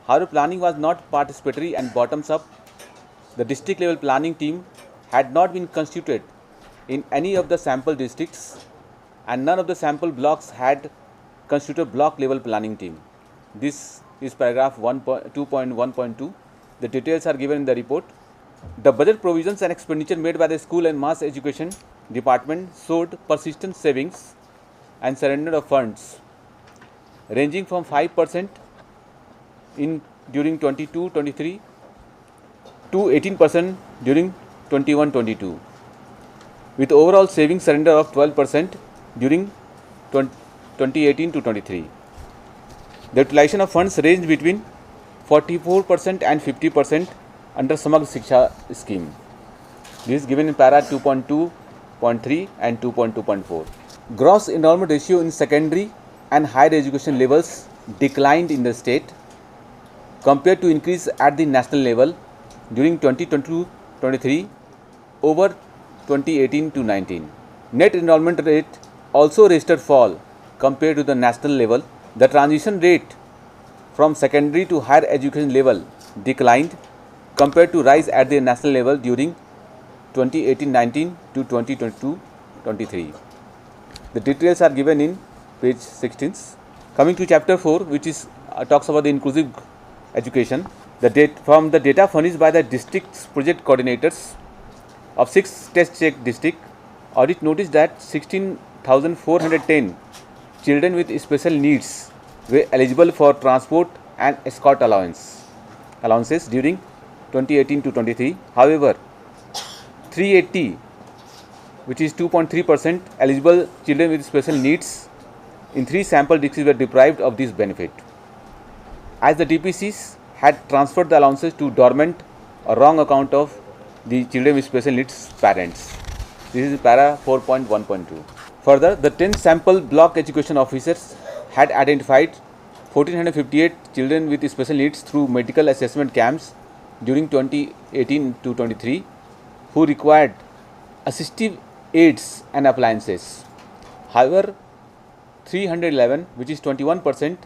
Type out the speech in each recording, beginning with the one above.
However, planning was not participatory and bottoms up. The district level planning team had not been constituted in any of the sample districts, and none of the sample blocks had constituted block level planning team. This is paragraph 2.1.2. The details are given in the report. The budget provisions and expenditure made by the school and mass education department showed persistent savings and surrender of funds ranging from 5% during 22-23 to 18% during 21-22, with overall savings surrender of 12% during 2018-23. The utilization of funds ranged between 44% and 50% under Samagra Shiksha scheme. This is given in para 2.2.3 and 2.2.4. Gross enrollment ratio in secondary and higher education levels declined in the state compared to increase at the national level during 2022-23 over 2018-19. Net enrollment rate also registered fall compared to the national level. The transition rate from secondary to higher education level declined compared to rise at the national level during 2018-19 to 2022-23. The details are given in page 16. Coming to chapter 4, which is talks about the inclusive education. From the data furnished by the district's project coordinators of 6 test check district, audit noticed that 16,410 children with special needs were eligible for transport and escort allowances during 2018-23. However, 380, which is 2.3% eligible children with special needs in 3 sample districts were deprived of this benefit, as the DPCs had transferred the allowances to dormant or wrong account of the children with special needs parents. This is para 4.1.2. Further, the 10 sample block education officers had identified 1458 children with special needs through medical assessment camps during 2018-23 who required assistive aids and appliances. However, 311, which is 21%,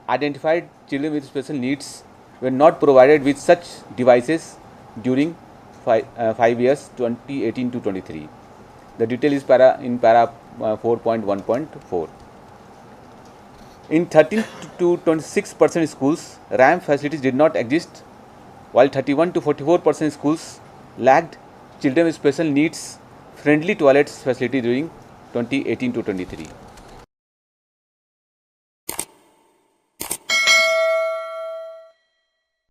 identified children with special needs were not provided with such devices during 5 years 2018-23. The detail is para 4.1.4. In 13 to 26% schools, ramp facilities did not exist, while 31 to 44% schools lacked children with special needs friendly toilets facility during 2018-23.